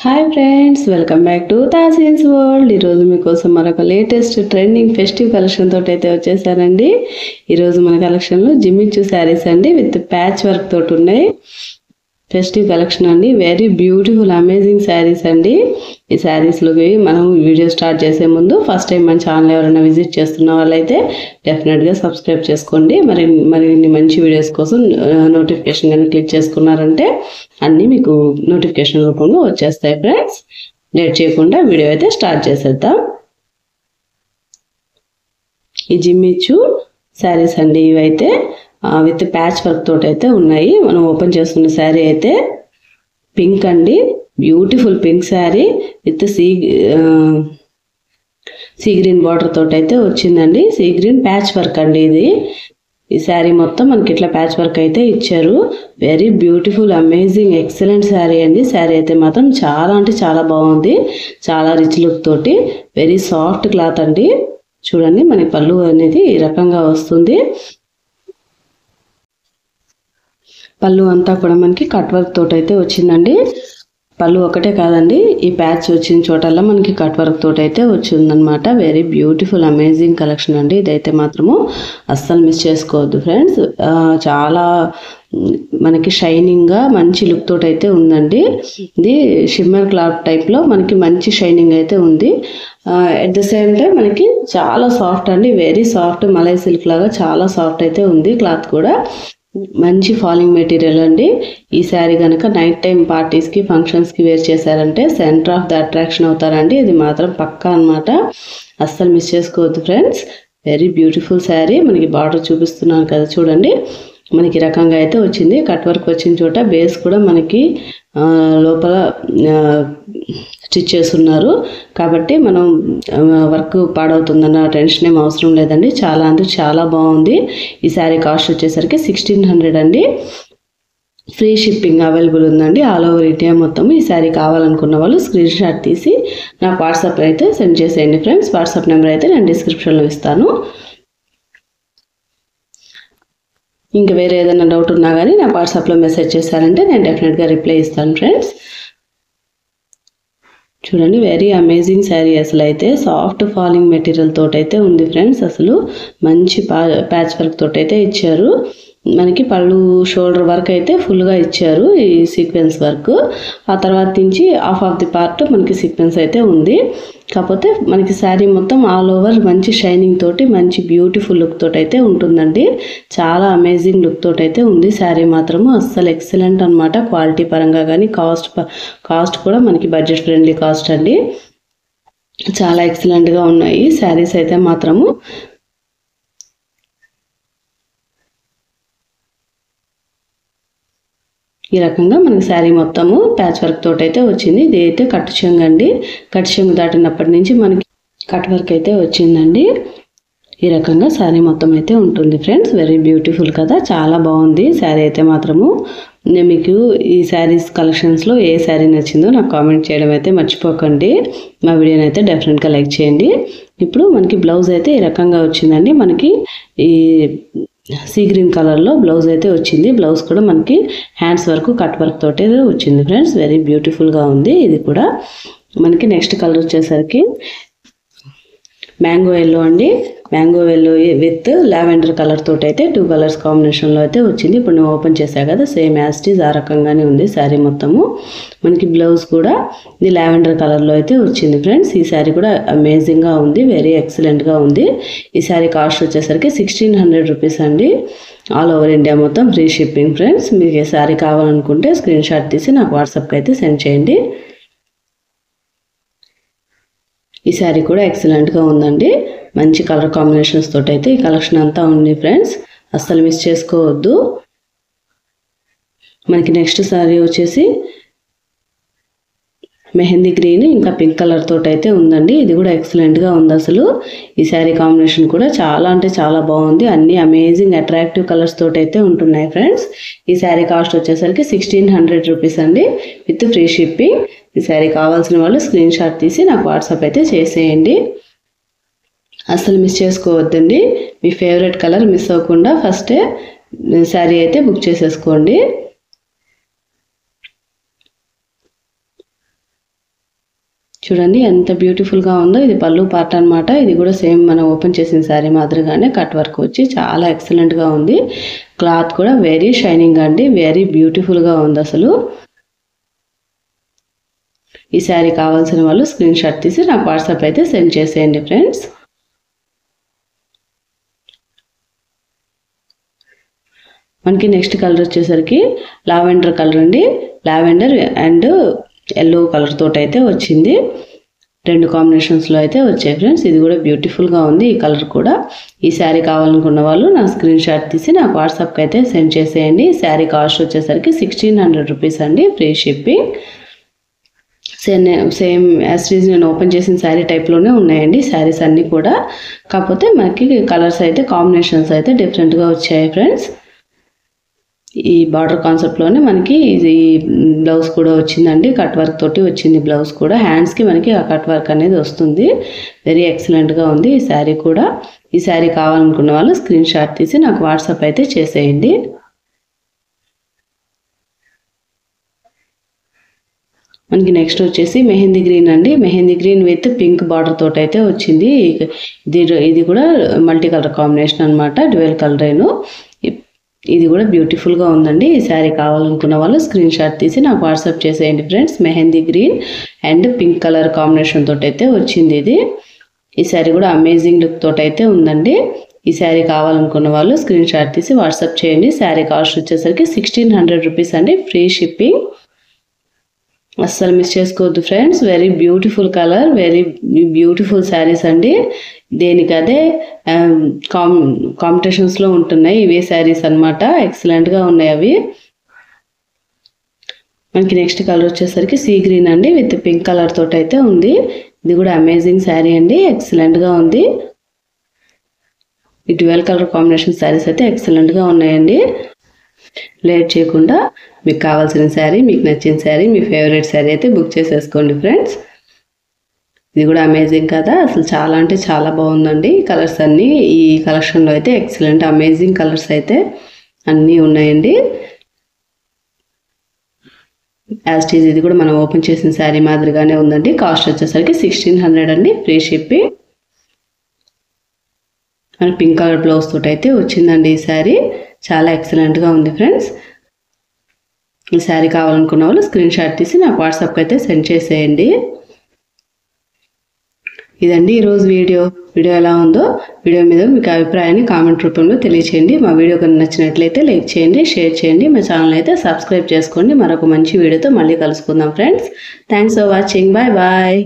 Hi friends, welcome back to Taseen's World. ఈరోజు మీకోసం మరొక లేటెస్ట్ ట్రెండింగ్ ఫెస్టివ్ కలెక్షన్ తోటి అయితే వచ్చేసానండి. ఈరోజు మన కలెక్షన్లో జిమ్మిచూ శారీస్ అండి విత్ ప్యాచ్ వర్క్ తోటి ఉన్నాయి. ఫెస్టివ్ కలెక్షన్ అండి. వెరీ బ్యూటిఫుల్ అమేజింగ్ శారీస్ అండి. ఈ శారీస్లోకి మనం వీడియో స్టార్ట్ చేసే ముందు ఫస్ట్ టైం మన ఛానల్ ఎవరైనా విజిట్ చేస్తున్న వాళ్ళైతే డెఫినెట్గా సబ్స్క్రైబ్ చేసుకోండి. మరిన్ని మంచి వీడియోస్ కోసం నోటిఫికేషన్ కానీ క్లిక్ చేసుకున్నారంటే అన్నీ మీకు నోటిఫికేషన్ రూపంలో వచ్చేస్తాయి. ఫ్రెండ్స్, లేట్ చేయకుండా వీడియో అయితే స్టార్ట్ చేసేద్దాం. ఈ జిమ్మిచూ శారీస్ అండి ఇవైతే విత్ ప్యాచ్ వర్క్ తోటి అయితే ఉన్నాయి. మనం ఓపెన్ చేస్తున్న శారీ అయితే పింక్ అండి, beautiful pink sari with sea green border తోటి అయితే వచ్చిందండి. సీ గ్రీన్ ప్యాచ్ వర్క్ అండి ఇది. ఈ శారీ మొత్తం మనకి ఇట్లా ప్యాచ్ వర్క్ అయితే ఇచ్చారు. Very beautiful amazing excellent sari అండి. శారీ అయితే మాత్రం చాలా అంటే చాలా బాగుంది. చాలా రిచ్ లుక్ తోటి వెరీ సాఫ్ట్ క్లాత్ అండి. చూడండి, మనకి పళ్ళు అనేది ఈ రకంగా వస్తుంది. పళ్ళు అంతా కూడా మనకి కట్ వర్క్ తోటి అయితే వచ్చిందండి. పళ్ళు ఒకటే కాదండి, ఈ ప్యాచ్ వచ్చిన చోటల్లా మనకి కట్ వర్క్ తోటి అయితే వచ్చిందనమాట. వెరీ బ్యూటిఫుల్ అమేజింగ్ కలెక్షన్ అండి. ఇదైతే మాత్రము అస్సలు మిస్ చేసుకోవద్దు ఫ్రెండ్స్. చాలా మనకి షైనింగ్గా మంచి లుక్ తోటి అయితే ఉందండి. ఇది షిమ్మర్ క్లాత్ టైప్లో మనకి మంచి షైనింగ్ అయితే ఉంది. అట్ ద సేమ్ టైం మనకి చాలా సాఫ్ట్ అండి. వెరీ సాఫ్ట్ మలై సిల్క్ లాగా చాలా సాఫ్ట్ అయితే ఉంది. క్లాత్ కూడా మంచి ఫాలింగ్ మెటీరియల్ అండి. ఈ శారీ కనుక నైట్ టైం పార్టీస్కి ఫంక్షన్స్కి వేర్ చేశారంటే సెంటర్ ఆఫ్ ద అట్రాక్షన్ అవుతారండి. ఇది మాత్రం పక్కా అనమాట. అస్సలు మిస్ చేసుకోవద్దు ఫ్రెండ్స్. Very beautiful sari. మనకి బార్డర్ చూపిస్తున్నాను కదా, చూడండి మనకి రకంగా అయితే వచ్చింది. కట్ వర్క్ వచ్చిన చోట బేస్ కూడా మనకి లోపల స్టిచ్ చేస్తున్నారు కాబట్టి మనం వర్క్ పాడవుతుందన్న టెన్షన్ ఏం అవసరం లేదండి. చాలా అంటే చాలా బాగుంది. ఈ శారీ కాస్ట్ వచ్చేసరికి 1600 అండి. ఫ్రీ షిప్పింగ్ అవైలబుల్ ఉందండి ఆల్ ఓవర్ ఇండియా మొత్తం. ఈ శారీ కావాలనుకున్న వాళ్ళు స్క్రీన్ షాట్ తీసి నాకు వాట్సాప్ అయితే సెండ్ చేసేయండి ఫ్రెండ్స్. వాట్సాప్ నెంబర్ అయితే నేను డిస్క్రిప్షన్లో ఇస్తాను. ఇంకా వేరే ఏదైనా డౌట్ ఉన్నా కానీ నాకు వాట్సాప్లో మెసేజ్ చేశారంటే నేను డెఫినెట్గా రిప్లై ఇస్తాను ఫ్రెండ్స్. చూడండి, వెరీ అమేజింగ్ శారీ. అసలు అయితే సాఫ్ట్ ఫాలింగ్ మెటీరియల్ తోటైతే ఉంది ఫ్రెండ్స్. అసలు మంచి ప్యాచ్ వర్క్ తోటైతే ఇచ్చారు. మనకి పళ్ళు షోల్డర్ వర్క్ అయితే ఫుల్గా ఇచ్చారు, ఈ సీక్వెన్స్ వర్క్. ఆ తర్వాత నుంచి హాఫ్ ఆఫ్ ది పార్ట్ మనకి సీక్వెన్స్ అయితే ఉంది. కాకపోతే మనకి శారీ మొత్తం ఆల్ ఓవర్ మంచి షైనింగ్ తోటి మంచి బ్యూటిఫుల్ లుక్ తోటి అయితే ఉంటుందండి. చాలా అమేజింగ్ లుక్ తోటి అయితే ఉంది శారీ మాత్రము. అస్సలు ఎక్సలెంట్ అనమాట. క్వాలిటీ పరంగా కానీ కాస్ట్ కూడా మనకి బడ్జెట్ ఫ్రెండ్లీ కాస్ట్ అండి. చాలా ఎక్సలెంట్గా ఉన్నాయి శారీస్ అయితే మాత్రము. ఈ రకంగా మనకి శారీ మొత్తము ప్యాచ్ వర్క్ తోటి అయితే వచ్చింది. ఇది అయితే కట్టు చెంగు అండి. కట్టు చెంగు దాటినప్పటి నుంచి మనకి కట్ వర్క్ అయితే వచ్చిందండి. ఈ రకంగా శారీ మొత్తం అయితే ఉంటుంది ఫ్రెండ్స్. వెరీ బ్యూటిఫుల్ కదా, చాలా బాగుంది శారీ అయితే మాత్రము. నేను మీకు ఈ శారీస్ కలెక్షన్స్లో ఏ శారీ నచ్చిందో నాకు కామెంట్ చేయడం అయితే మర్చిపోకండి. మా వీడియోని అయితే డెఫినెట్గా లైక్ చేయండి. ఇప్పుడు మనకి బ్లౌజ్ అయితే ఈ రకంగా వచ్చిందండి. మనకి ఈ సీ గ్రీన్ కలర్లో బ్లౌజ్ అయితే వచ్చింది. బ్లౌజ్ కూడా మనకి హ్యాండ్స్ వరకు కట్ వర్క్ తోటి వచ్చింది ఫ్రెండ్స్. వెరీ బ్యూటిఫుల్గా ఉంది. ఇది కూడా మనకి నెక్స్ట్ కలర్ వచ్చేసరికి మ్యాంగో ఎల్లో అండి. Mango yellow with lavender colour తోటి అయితే 2 కలర్స్ కాంబినేషన్లో అయితే వచ్చింది. ఇప్పుడు నేను ఓపెన్ చేశా కదా, సేమ్ యాజ్ ఇట్ ఈజ్ ఆ రకంగానే ఉంది శారీ మొత్తము. మనకి బ్లౌజ్ కూడా ఇది లావెండర్ కలర్లో అయితే వచ్చింది ఫ్రెండ్స్. ఈ శారీ కూడా అమేజింగ్గా ఉంది, వెరీ ఎక్సలెంట్గా ఉంది. ఈ శారీ కాస్ట్ వచ్చేసరికి 1600 రూపీస్ అండి. ఆల్ ఓవర్ ఇండియా మొత్తం ఫ్రీ షిప్పింగ్ ఫ్రెండ్స్. మీకు ఏ శారీ కావాలనుకుంటే స్క్రీన్ షాట్ తీసి నాకు వాట్సాప్కి అయితే సెండ్ చేయండి. ఈ శారీ కూడా ఎక్సలెంట్గా ఉందండి. మంచి కలర్ కాంబినేషన్స్ తోటి అయితే ఈ కలెక్షన్ అంతా ఉంది ఫ్రెండ్స్. అస్సలు మిస్ చేసుకోవద్దు. మనకి నెక్స్ట్ శారీ వచ్చేసి మెహందీ గ్రీన్ ఇంకా పింక్ కలర్ తోటి అయితే ఉందండి. ఇది కూడా ఎక్సలెంట్గా ఉంది అసలు. ఈ శారీ కాంబినేషన్ కూడా చాలా అంటే చాలా బాగుంది. అన్ని అమేజింగ్ అట్రాక్టివ్ కలర్స్ తోటి అయితే ఉంటున్నాయి ఫ్రెండ్స్. ఈ శారీ కాస్ట్ వచ్చేసరికి 1600 రూపీస్ అండి విత్ ఫ్రీ షిప్పింగ్. ఈ శారీ కావాల్సిన వాళ్ళు స్క్రీన్ షాట్ తీసి నాకు వాట్సాప్ అయితే చేసేయండి. అస్సలు మిస్ చేసుకోవద్దండి. మీ ఫేవరెట్ కలర్ మిస్ అవ్వకుండా ఫస్టే శారీ అయితే బుక్ చేసేసుకోండి. చూడండి ఎంత బ్యూటిఫుల్గా ఉందో. ఇది పళ్ళు పార్ట్ అనమాట. ఇది కూడా సేమ్ మనం ఓపెన్ చేసిన శారీ మాదిరిగానే కట్ వర్క్ వచ్చి చాలా ఎక్సలెంట్గా ఉంది. క్లాత్ కూడా వెరీ షైనింగ్ అండి, వెరీ బ్యూటిఫుల్గా ఉంది అసలు. ఈ శారీ కావాల్సిన వాళ్ళు స్క్రీన్ షాట్ తీసి నాకు వాట్సాప్ అయితే సెండ్ చేసేయండి ఫ్రెండ్స్. మనకి నెక్స్ట్ కలర్ వచ్చేసరికి లావెండర్ కలర్ అండి. లావెండర్ అండ్ ఎల్లో కలర్ తోటి అయితే వచ్చింది. 2 కాంబినేషన్స్లో అయితే వచ్చాయి ఫ్రెండ్స్. ఇది కూడా బ్యూటిఫుల్గా ఉంది ఈ కలర్ కూడా. ఈ శారీ కావాలనుకున్న వాళ్ళు నా స్క్రీన్ షాట్ తీసి నాకు వాట్సాప్కి అయితే సెండ్ చేసేయండి. ఈ శారీ కాస్ట్ వచ్చేసరికి 1600 రూపీస్ అండి, ఫ్రీ షిప్పింగ్. సేమ్ యాస్టీజ్ నేను ఓపెన్ చేసిన శారీ టైప్లోనే ఉన్నాయండి శారీస్ అన్నీ కూడా. కాకపోతే మనకి కలర్స్ అయితే కాంబినేషన్స్ అయితే డిఫరెంట్గా వచ్చాయి ఫ్రెండ్స్. ఈ బార్డర్ కాన్సెప్ట్లోనే మనకి ఇది బ్లౌజ్ కూడా వచ్చిందండి, కట్ వర్క్ తోటి వచ్చింది బ్లౌజ్ కూడా. హ్యాండ్స్కి మనకి ఆ కట్ వర్క్ అనేది వస్తుంది. వెరీ ఎక్సలెంట్గా ఉంది ఈ శారీ కూడా. ఈ శారీ కావాలనుకున్న వాళ్ళు స్క్రీన్ షాట్ తీసి నాకు వాట్సాప్ అయితే చేసేయండి. మనకి నెక్స్ట్ వచ్చేసి మెహందీ గ్రీన్ అండి. Mehndi green with pink border తోటి అయితే వచ్చింది. ఇది కూడా మల్టీ కలర్ కాంబినేషన్ అనమాట, డ్యూయల్ కలరేను. ఇది కూడా బ్యూటిఫుల్గా ఉందండి. ఈ శారీ కావాలనుకున్న వాళ్ళు స్క్రీన్ షాట్ తీసి నాకు వాట్సాప్ చేసేయండి friends. Mehndi green and pink colour combination తోటి అయితే వచ్చింది ఇది. ఈ శారీ కూడా అమేజింగ్ లుక్ తోటి అయితే ఉందండి. ఈ శారీ కావాలనుకున్న వాళ్ళు స్క్రీన్ షాట్ తీసి వాట్సాప్ చేయండి. శారీ కాస్ట్ వచ్చేసరికి 1600 రూపీస్ అండి, ఫ్రీ షిప్పింగ్. అస్సలు మిస్ చేసుకోవద్దు friends. Very beautiful colour, very beautiful saris అండి. దేనికదే కాంపిటీషన్స్లో ఉంటున్నాయి ఇవే శారీస్ అనమాట. ఎక్సలెంట్గా ఉన్నాయి అవి. మనకి నెక్స్ట్ కలర్ వచ్చేసరికి సీ గ్రీన్ అండి విత్ పింక్ కలర్ తోటి అయితే ఉంది. ఇది కూడా అమేజింగ్ శారీ అండి, ఎక్సలెంట్గా ఉంది. ఈ 12 కలర్ కాంబినేషన్ శారీస్ అయితే ఎక్సలెంట్గా ఉన్నాయండి. లేట్ చేయకుండా మీకు కావాల్సిన శారీ, మీకు నచ్చిన శారీ, మీ ఫేవరెట్ శారీ అయితే బుక్ చేసేసుకోండి ఫ్రెండ్స్. ఇది కూడా అమేజింగ్ కదా, అసలు చాలా అంటే చాలా బాగుందండి. కలర్స్ అన్నీ ఈ కలెక్షన్లో అయితే ఎక్సలెంట్ అమేజింగ్ కలర్స్ అయితే అన్నీ ఉన్నాయండి. యాస్టీజ్ ఇది కూడా మనం ఓపెన్ చేసిన శారీ మాదిరిగానే ఉందండి. కాస్ట్ వచ్చేసరికి 1600 అండి, ఫ్రీ షిప్పింగ్. మన పింక్ కలర్ బ్లౌజ్ తోటి అయితే వచ్చిందండి ఈ శారీ. చాలా ఎక్సలెంట్గా ఉంది ఫ్రెండ్స్. ఈ శారీ కావాలనుకున్న వాళ్ళు స్క్రీన్ షాట్ తీసి నాకు వాట్సాప్కి అయితే సెండ్ చేసేయండి. ఇదండి ఈరోజు వీడియో ఎలా ఉందో వీడియో మీద మీకు అభిప్రాయాన్ని కామెంట్ రూపంలో తెలియచేయండి. మా వీడియో కనుక నచ్చినట్లయితే లైక్ చేయండి, షేర్ చేయండి. మా ఛానల్ అయితే సబ్స్క్రైబ్ చేసుకోండి. మరొక మంచి వీడియోతో మళ్ళీ కలుసుకుందాం friends. Thanks for watching. Bye bye.